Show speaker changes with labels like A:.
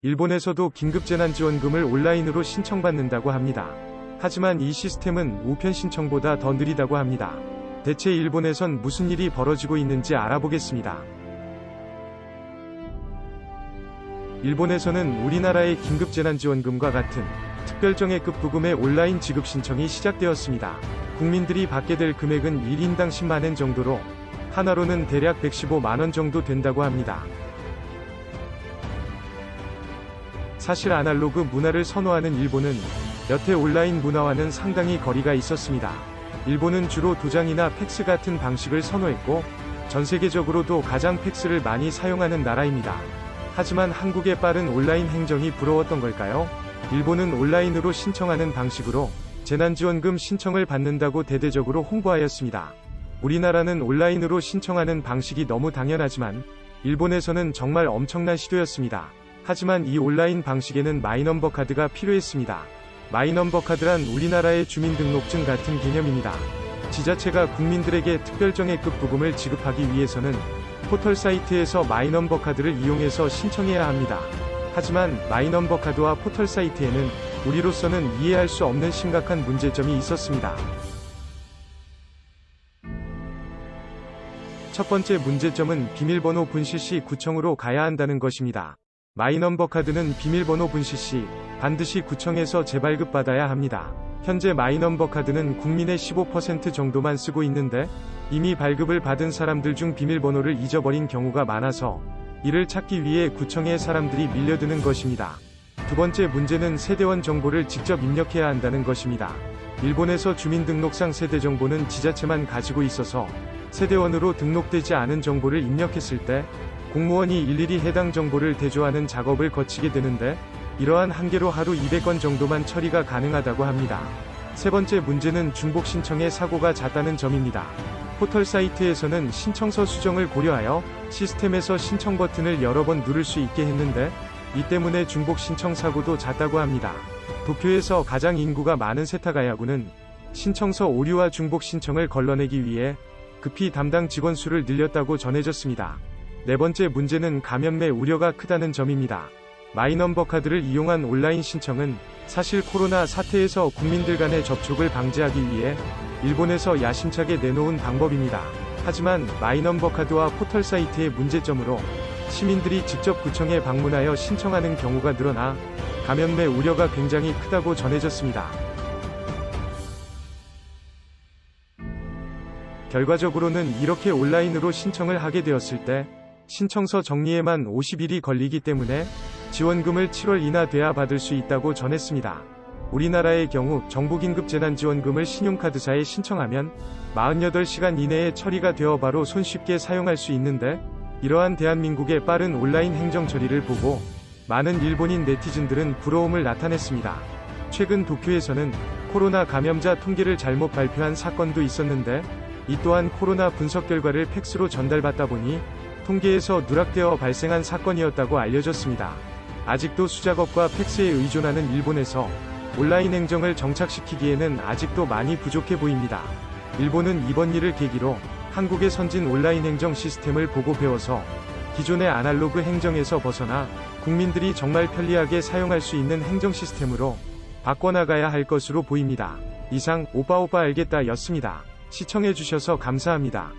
A: 일본에서도 긴급재난지원금을 온라인으로 신청받는다고 합니다. 하지만 이 시스템은 우편 신청보다 더 느리다고 합니다. 대체 일본에선 무슨 일이 벌어지고 있는지 알아보겠습니다. 일본에서는 우리나라의 긴급재난지원금과 같은 특별정예급 부금의 온라인 지급 신청이 시작되었습니다. 국민들이 받게 될 금액은 1인당 10만엔 정도로 하나로는 대략 115만원 정도 된다고 합니다. 사실 아날로그 문화를 선호하는 일본은 여태 온라인 문화와는 상당히 거리가 있었습니다. 일본은 주로 도장이나 팩스 같은 방식을 선호했고 전 세계적으로도 가장 팩스를 많이 사용하는 나라입니다. 하지만 한국의 빠른 온라인 행정이 부러웠던 걸까요? 일본은 온라인으로 신청하는 방식으로 재난지원금 신청을 받는다고 대대적으로 홍보하였습니다. 우리나라는 온라인으로 신청하는 방식이 너무 당연하지만 일본에서는 정말 엄청난 시도였습니다. 하지만 이 온라인 방식에는 마이넘버 카드가 필요했습니다. 마이넘버 카드란 우리나라의 주민등록증 같은 개념입니다. 지자체가 국민들에게 특별정예급 부금을 지급하기 위해서는 포털 사이트에서 마이넘버 카드를 이용해서 신청해야 합니다. 하지만 마이넘버 카드와 포털 사이트에는 우리로서는 이해할 수 없는 심각한 문제점이 있었습니다. 첫 번째 문제점은 비밀번호 분실 시 구청으로 가야 한다는 것입니다. 마이넘버 카드는 비밀번호 분실 시 반드시 구청에서 재발급받아야 합니다. 현재 마이넘버 카드는 국민의 15% 정도만 쓰고 있는데 이미 발급을 받은 사람들 중 비밀번호를 잊어버린 경우가 많아서 이를 찾기 위해 구청에 사람들이 밀려드는 것입니다. 두 번째 문제는 세대원 정보를 직접 입력해야 한다는 것입니다. 일본에서 주민등록상 세대 정보는 지자체만 가지고 있어서 세대원으로 등록되지 않은 정보를 입력했을 때 공무원이 일일이 해당 정보를 대조하는 작업을 거치게 되는데 이러한 한계로 하루 200건 정도만 처리가 가능하다고 합니다. 세 번째 문제는 중복 신청에 사고가 잦다는 점입니다. 포털 사이트에서는 신청서 수정을 고려하여 시스템에서 신청 버튼을 여러 번 누를 수 있게 했는데 이 때문에 중복 신청 사고도 잦다고 합니다. 도쿄에서 가장 인구가 많은 세타가야구는 신청서 오류와 중복 신청을 걸러내기 위해 급히 담당 직원 수를 늘렸다고 전해졌습니다. 네 번째 문제는 감염의 우려가 크다는 점입니다. 마이넘버 카드를 이용한 온라인 신청은 사실 코로나 사태에서 국민들 간의 접촉을 방지하기 위해 일본에서 야심차게 내놓은 방법입니다. 하지만 마이넘버 카드와 포털 사이트의 문제점으로 시민들이 직접 구청에 방문하여 신청하는 경우가 늘어나 감염의 우려가 굉장히 크다고 전해졌습니다. 결과적으로는 이렇게 온라인으로 신청을 하게 되었을 때 신청서 정리에만 50일이 걸리기 때문에 지원금을 7월 이나 돼야 받을 수 있다고 전했습니다. 우리나라의 경우 정부긴급재난지원금을 신용카드사에 신청하면 48시간 이내에 처리가 되어 바로 손쉽게 사용할 수 있는데 이러한 대한민국의 빠른 온라인 행정 처리를 보고 많은 일본인 네티즌들은 부러움을 나타냈습니다. 최근 도쿄에서는 코로나 감염자 통계를 잘못 발표한 사건도 있었는데 이 또한 코로나 분석 결과를 팩스로 전달받다 보니 통계에서 누락되어 발생한 사건이었다고 알려졌습니다. 아직도 수작업과 팩스에 의존하는 일본에서 온라인 행정을 정착시키기에는 아직도 많이 부족해 보입니다. 일본은 이번 일을 계기로 한국의 선진 온라인 행정 시스템을 보고 배워서 기존의 아날로그 행정에서 벗어나 국민들이 정말 편리하게 사용할 수 있는 행정 시스템으로 바꿔나가야 할 것으로 보입니다. 이상 오빠 알겠다 였습니다. 시청해주셔서 감사합니다.